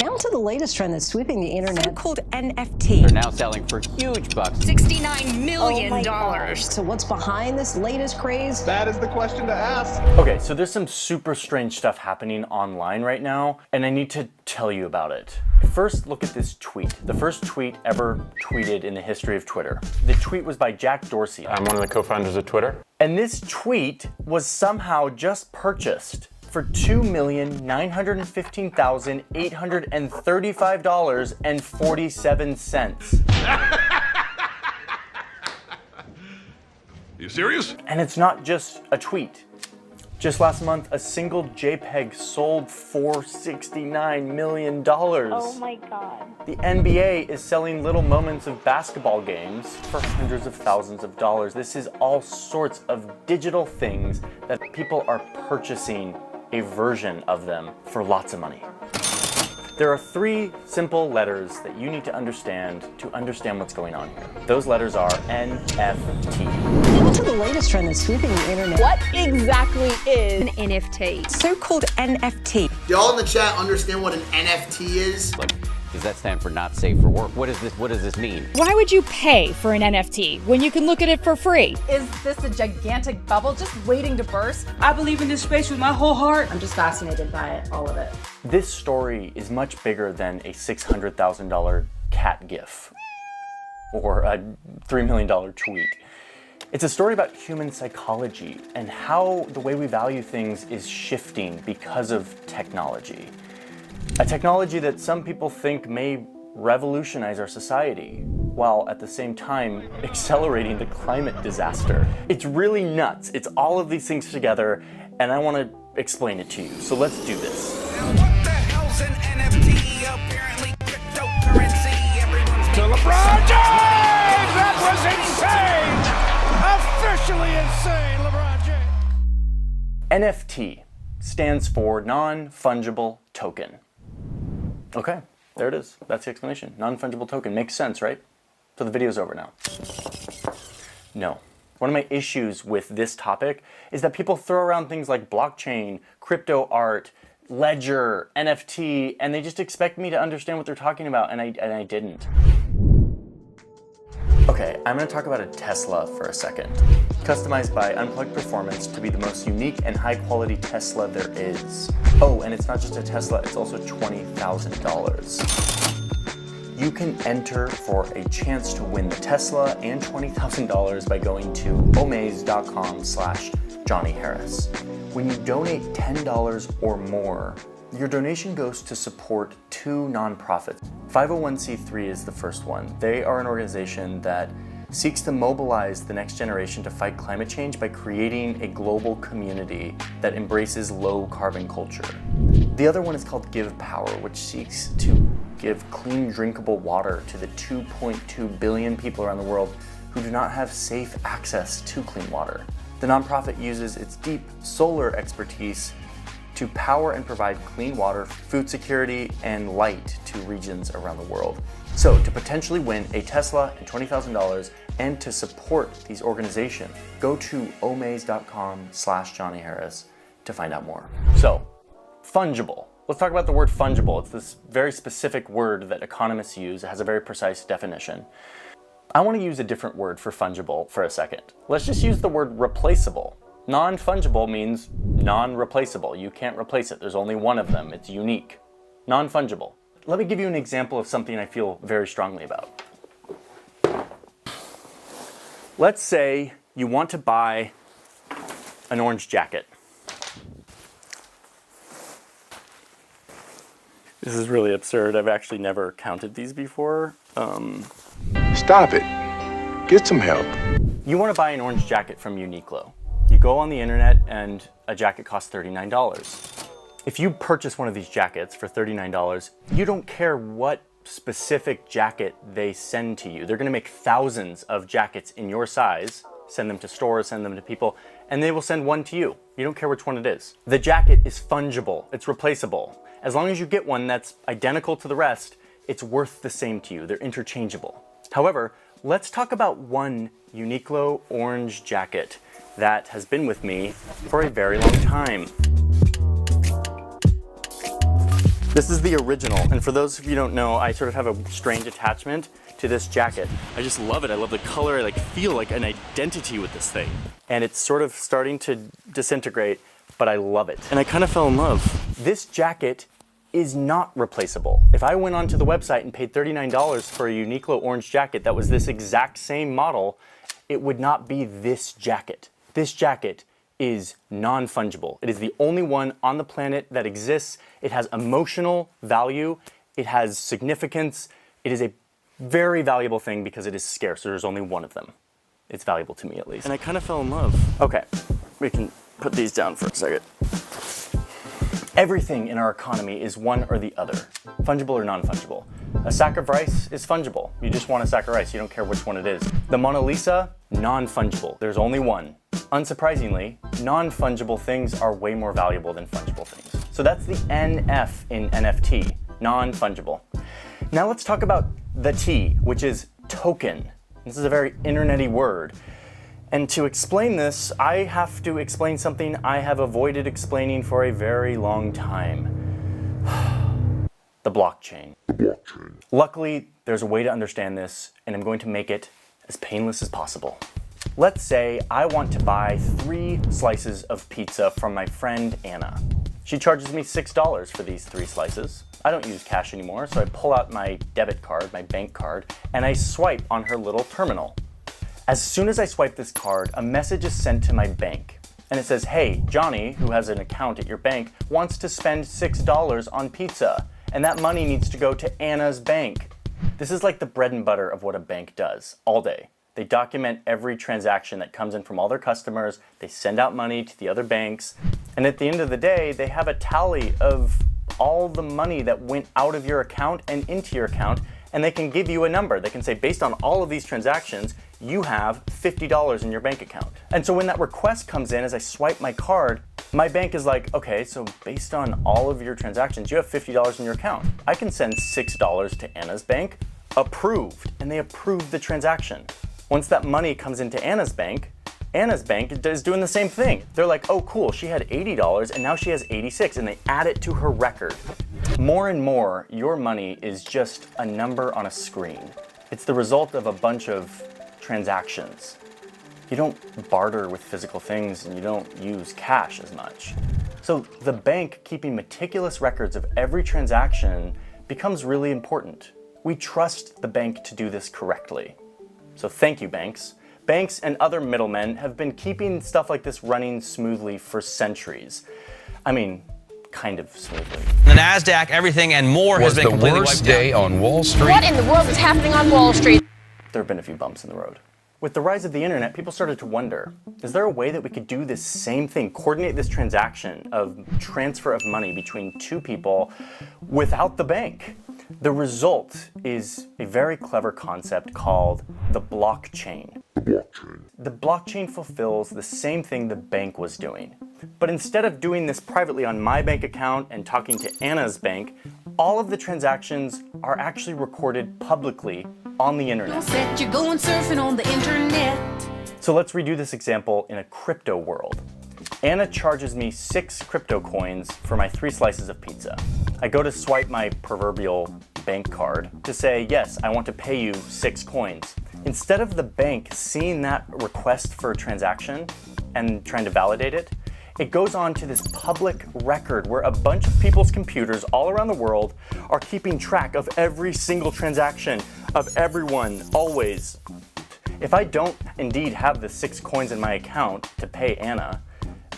Now to the latest trend that's sweeping the internet. So-called NFTs. They're now selling for huge bucks. $69 million. Oh my gosh. So what's behind this latest craze? That is the question to ask. Okay, so there's some super strange stuff happening online right now, and I need to tell you about it. First, look at this tweet. The first tweet ever tweeted in the history of Twitter. The tweet was by Jack Dorsey. I'm one of the co-founders of Twitter. And this tweet was somehow just purchased for $2,915,835.47. You serious? And it's not just a tweet. Just last month, a single JPEG sold for $69 million. Oh my God. The NBA is selling little moments of basketball games for hundreds of thousands of dollars. This is all sorts of digital things that people are purchasing a version of them for lots of money. There are three simple letters that you need to understand what's going on here. Those letters are NFT. Now to the latest trend that's sweeping the internet. What exactly is An NFT. So-called NFT. Y'all in the chat understand what an NFT is? Does that stand for not safe for work? What does this mean? Why would you pay for an NFT when you can look at it for free? Is this a gigantic bubble just waiting to burst? I believe in this space with my whole heart. I'm just fascinated by all of it. This story is much bigger than a $600,000 cat gif or a $3 million tweet. It's a story about human psychology and how the way we value things is shifting because of technology. A technology that some people think may revolutionize our society, while at the same time accelerating the climate disaster. It's really nuts. It's all of these things together, and I want to explain it to you. So let's do this. Now what the hell's an NFT? Apparently cryptocurrency. Everyone's to LeBron James! That was insane! Officially insane, LeBron James. NFT stands for non-fungible token. Okay, there it is. That's the explanation. Non-fungible token. Makes sense, right? So the video's over now. No. One of my issues with this topic is that people throw around things like blockchain, crypto art, ledger, NFT, and they just expect me to understand what they're talking about, and I didn't. Okay, I'm going to talk about a Tesla for a second. Customized by Unplugged Performance to be the most unique and high-quality Tesla there is. Oh, and it's not just a Tesla, it's also $20,000. You can enter for a chance to win the Tesla and $20,000 by going to omaze.com/Johnny Harris. When you donate $10 or more, your donation goes to support two nonprofits. 501c3 is the first one. They are an organization that seeks to mobilize the next generation to fight climate change by creating a global community that embraces low carbon culture. The other one is called Give Power, which seeks to give clean drinkable water to the 2.2 billion people around the world who do not have safe access to clean water. The nonprofit uses its deep solar expertise to power and provide clean water, food security, and light to regions around the world. So to potentially win a Tesla and $20,000 and to support these organizations, go to omaze.com/Johnny Harris to find out more. So, fungible. Let's talk about the word fungible. It's this very specific word that economists use. It has a very precise definition. I want to use a different word for fungible for a second. Let's just use the word replaceable. Non-fungible means non-replaceable. You can't replace it. There's only one of them. It's unique. Non-fungible. Let me give you an example of something I feel very strongly about. Let's say you want to buy an orange jacket. This is really absurd. I've actually never counted these before. Stop it. Get some help. You want to buy an orange jacket from Uniqlo. You go on the internet and a jacket costs $39. If you purchase one of these jackets for $39, you don't care what specific jacket they send to you. They're going to make thousands of jackets in your size, send them to stores, send them to people, and they will send one to you. You don't care which one it is. The jacket is fungible. It's replaceable. As long as you get one that's identical to the rest, it's worth the same to you. They're interchangeable. However, let's talk about one Uniqlo orange jacket that has been with me for a very long time. This is the original, and for those of you who don't know, I sort of have a strange attachment to this jacket. I just love it. I love the color. I feel like an identity with this thing. And it's sort of starting to disintegrate, but I love it. And I kind of fell in love. This jacket is not replaceable. If I went onto the website and paid $39 for a Uniqlo orange jacket that was this exact same model, it would not be this jacket. This jacket is non-fungible. It is the only one on the planet that exists. It has emotional value. It has significance. It is a very valuable thing because it is scarce. There's only one of them. It's valuable to me, at least. And I kind of fell in love. Okay, we can put these down for a second. Everything in our economy is one or the other, fungible or non-fungible. A sack of rice is fungible. You just want a sack of rice. You don't care which one it is. The Mona Lisa, non-fungible. There's only one. Unsurprisingly, non-fungible things are way more valuable than fungible things. So that's the NF in NFT, non-fungible. Now let's talk about the T, which is token. This is a very internet-y word. And to explain this, I have to explain something I have avoided explaining for a very long time. The blockchain. Luckily, there's a way to understand this, and I'm going to make it as painless as possible. Let's say I want to buy 3 slices of pizza from my friend Anna. She charges me $6 for these 3 slices. I don't use cash anymore, so I pull out my debit card, my bank card, and I swipe on her little terminal. As soon as I swipe this card, a message is sent to my bank. And it says, hey, Johnny, who has an account at your bank, wants to spend $6 on pizza. And that money needs to go to Anna's bank. This is like the bread and butter of what a bank does all day. They document every transaction that comes in from all their customers. They send out money to the other banks. And at the end of the day, they have a tally of all the money that went out of your account and into your account. And they can give you a number. They can say, based on all of these transactions, you have $50 in your bank account. And so when that request comes in, as I swipe my card, my bank is like, okay, so based on all of your transactions, you have $50 in your account. I can send $6 to Anna's bank, approved, and they approve the transaction. Once that money comes into Anna's bank is doing the same thing. They're like, oh cool, she had $80 and now she has $86, and they add it to her record. More and more, your money is just a number on a screen. It's the result of a bunch of transactions. You don't barter with physical things and you don't use cash as much. So the bank keeping meticulous records of every transaction becomes really important. We trust the bank to do this correctly. So thank you, banks. Banks and other middlemen have been keeping stuff like this running smoothly for centuries. I mean, kind of smoothly. The NASDAQ, everything and more has been completely wiped out. Was the worst day on Wall Street? What in the world is happening on Wall Street? There have been a few bumps in the road. With the rise of the internet, people started to wonder, is there a way that we could do this same thing, coordinate this transaction of transfer of money between 2 people without the bank? The result is a very clever concept called the blockchain. The blockchain fulfills the same thing the bank was doing. But instead of doing this privately on my bank account and talking to Anna's bank, all of the transactions are actually recorded publicly on the internet. You're going surfing on the internet. So let's redo this example in a crypto world. Anna charges me 6 crypto coins for my 3 slices of pizza. I go to swipe my proverbial bank card to say, yes, I want to pay you 6 coins. Instead of the bank seeing that request for a transaction and trying to validate it, it goes on to this public record where a bunch of people's computers all around the world are keeping track of every single transaction of everyone, always. If I don't indeed have the 6 coins in my account to pay Anna,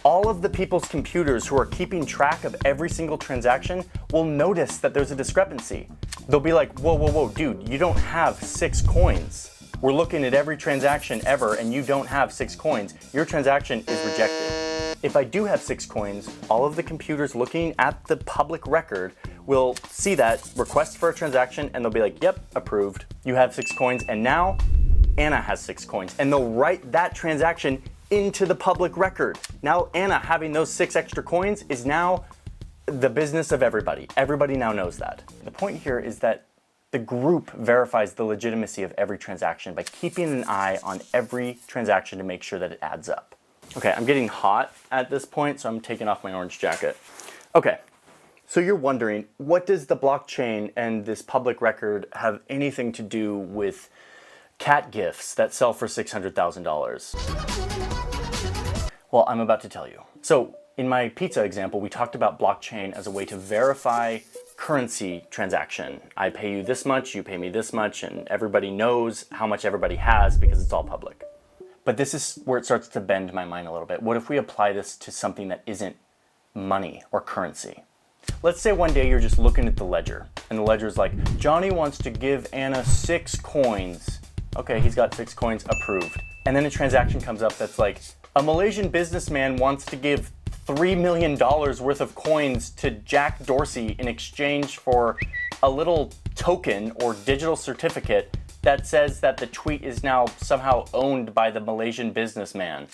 all of the people's computers who are keeping track of every single transaction will notice that there's a discrepancy. They'll be like, whoa, whoa, whoa, dude, you don't have 6 coins. We're looking at every transaction ever and you don't have 6 coins. Your transaction is rejected. If I do have 6 coins, all of the computers looking at the public record will see that request for a transaction and they'll be like, yep, approved. You have 6 coins and now Anna has 6 coins. And they'll write that transaction into the public record. Now Anna having those 6 extra coins is now the business of everybody. Everybody now knows that. The point here is that the group verifies the legitimacy of every transaction by keeping an eye on every transaction to make sure that it adds up. Okay, I'm getting hot at this point, so I'm taking off my orange jacket. Okay, So you're wondering, what does the blockchain and this public record have anything to do with cat gifts that sell for $600,000? Well, I'm about to tell you. So in my pizza example, we talked about blockchain as a way to verify currency transaction. I pay you this much, you pay me this much, and everybody knows how much everybody has because it's all public. But this is where it starts to bend my mind a little bit. What if we apply this to something that isn't money or currency? Let's say one day you're just looking at the ledger, and the ledger's like, Johnny wants to give Anna 6 coins. Okay, he's got 6 coins, approved. And then a transaction comes up that's like, a Malaysian businessman wants to give $3 million worth of coins to Jack Dorsey in exchange for a little token or digital certificate that says that the tweet is now somehow owned by the Malaysian businessman.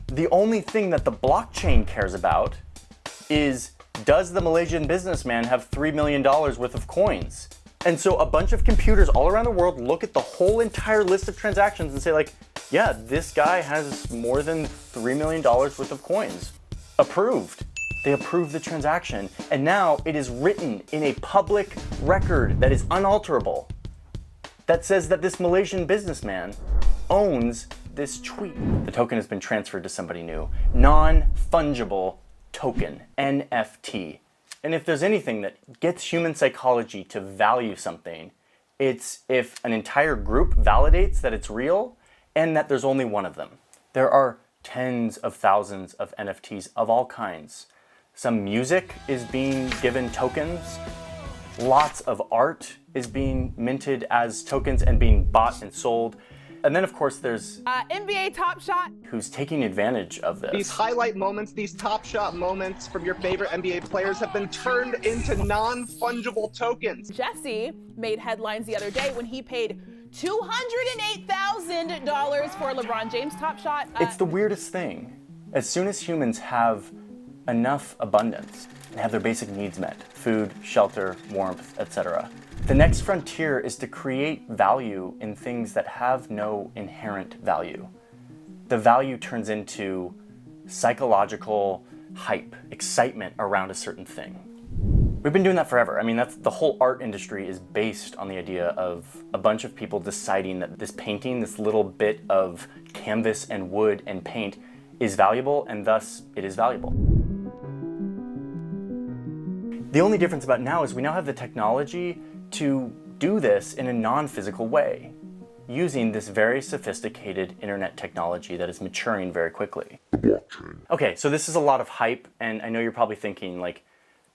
The only thing that the blockchain cares about is, does the Malaysian businessman have $3 million worth of coins? And so a bunch of computers all around the world look at the whole entire list of transactions and say like, yeah, this guy has more than $3 million worth of coins. Approved. They approve the transaction. And now it is written in a public record that is unalterable that says that this Malaysian businessman owns this tweet. The token has been transferred to somebody new. Non-fungible token, NFT. And if there's anything that gets human psychology to value something, it's if an entire group validates that it's real and that there's only one of them. There are tens of thousands of NFTs of all kinds. Some music is being given tokens. Lots of art is being minted as tokens and being bought and sold. And then, of course, there's NBA Top Shot, who's taking advantage of this. These highlight moments, these Top Shot moments from your favorite NBA players have been turned into non-fungible tokens. Jesse made headlines the other day when he paid $208,000 for LeBron James Top Shot. It's the weirdest thing. As soon as humans have enough abundance and have their basic needs met, food, shelter, warmth, etc., the next frontier is to create value in things that have no inherent value. The value turns into psychological hype, excitement around a certain thing. We've been doing that forever. I mean, that's the whole art industry is based on the idea of a bunch of people deciding that this painting, this little bit of canvas and wood and paint is valuable, and thus it is valuable. The only difference about now is we now have the technology to do this in a non-physical way, using this very sophisticated internet technology that is maturing very quickly. Okay, so this is a lot of hype, and I know you're probably thinking like,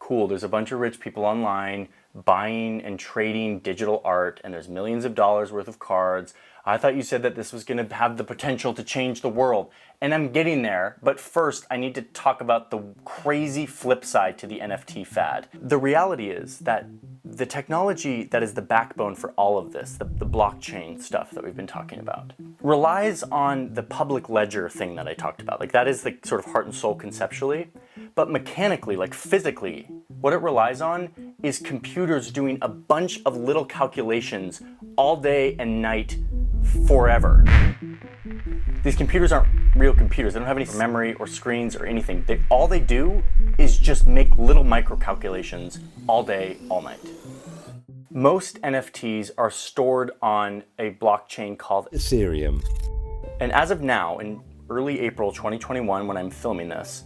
cool, there's a bunch of rich people online buying and trading digital art, and there's millions of dollars worth of cards. I thought you said that this was going to have the potential to change the world. And I'm getting there, but first I need to talk about the crazy flip side to the NFT fad. The reality is that the technology that is the backbone for all of this, the blockchain stuff that we've been talking about, relies on the public ledger thing that I talked about. Like, that is the sort of heart and soul conceptually, but mechanically, like physically, what it relies on is computers doing a bunch of little calculations all day and night forever. These computers aren't real computers. They don't have any memory or screens or anything. All they do is just make little micro calculations all day, all night. Most NFTs are stored on a blockchain called Ethereum. And as of now, in early April 2021, when I'm filming this,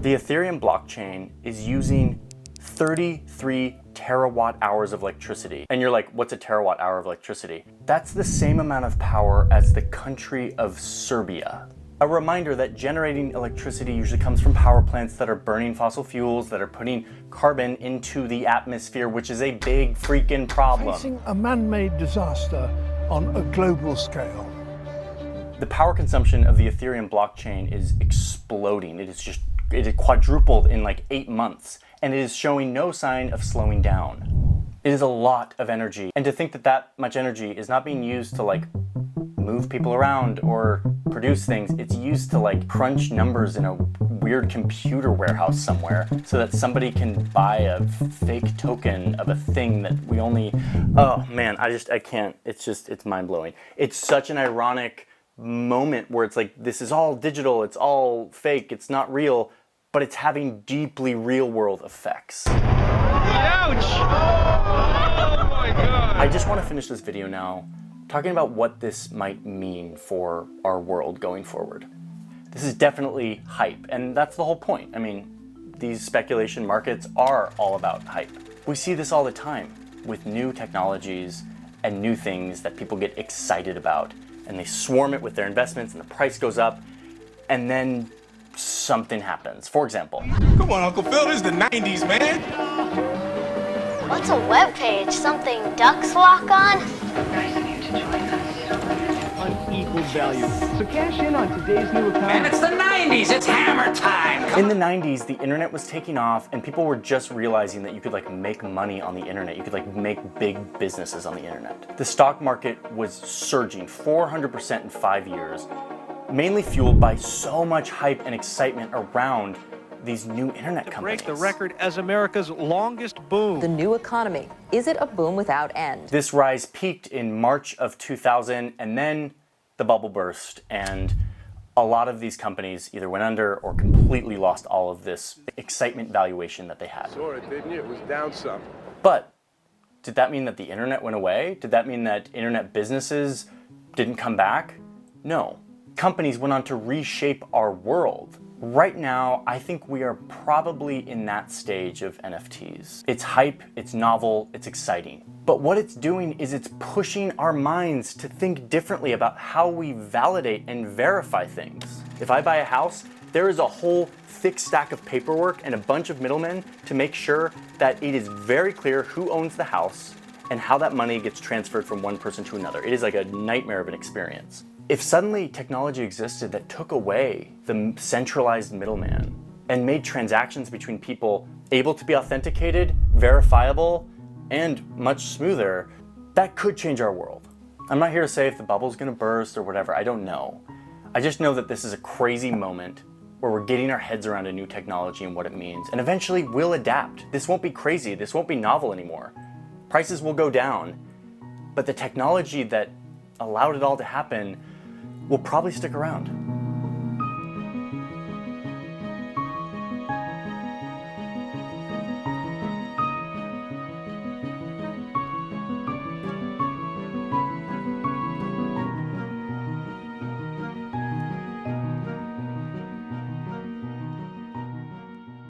the Ethereum blockchain is using 33 terawatt hours of electricity. And you're like, what's a terawatt hour of electricity? That's the same amount of power as the country of Serbia. A reminder that generating electricity usually comes from power plants that are burning fossil fuels, that are putting carbon into the atmosphere, which is a big freaking problem. Facing a man-made disaster on a global scale. The power consumption of the Ethereum blockchain is exploding. It is quadrupled in like 8 months, and it is showing no sign of slowing down. It is a lot of energy, and to think that that much energy is not being used to like move people around or produce things, it's used to like crunch numbers in a weird computer warehouse somewhere so that somebody can buy a fake token of a thing that we only, oh man, I can't, it's mind-blowing. It's such an ironic moment where it's like, this is all digital, it's all fake, it's not real, but it's having deeply real-world effects. Ouch! Oh my God! I just want to finish this video now talking about what this might mean for our world going forward. This is definitely hype, and that's the whole point. I mean, these speculation markets are all about hype. We see this all the time with new technologies and new things that people get excited about, and they swarm it with their investments and the price goes up, and then something happens. For example, come on, Uncle Phil, this is the 90s, man. What's a web page? Something ducks walk on? Unequal value. So cash in on today's new account. Man, it's the 90s. It's hammer time. In the 90s, the internet was taking off and people were just realizing that you could like make money on the internet. You could like make big businesses on the internet. The stock market was surging 400% in 5 years, mainly fueled by so much hype and excitement around these new internet companies. Break the record as America's longest boom. The new economy. Is it a boom without end? This rise peaked in March of 2000, and then the bubble burst, and a lot of these companies either went under or completely lost all of this excitement valuation that they had. Saw it, didn't you? It was down some. But did that mean that the internet went away? Did that mean that internet businesses didn't come back? No. Companies went on to reshape our world. Right now, I think we are probably in that stage of NFTs. It's hype, it's novel, it's exciting. But what it's doing is it's pushing our minds to think differently about how we validate and verify things. If I buy a house, there is a whole thick stack of paperwork and a bunch of middlemen to make sure that it is very clear who owns the house and how that money gets transferred from one person to another. It is like a nightmare of an experience. If suddenly technology existed that took away the centralized middleman and made transactions between people able to be authenticated, verifiable, and much smoother, that could change our world. I'm not here to say if the bubble's gonna burst or whatever, I don't know. I just know that this is a crazy moment where we're getting our heads around a new technology and what it means, and eventually we'll adapt. This won't be crazy, this won't be novel anymore. Prices will go down, but the technology that allowed it all to happen will probably stick around.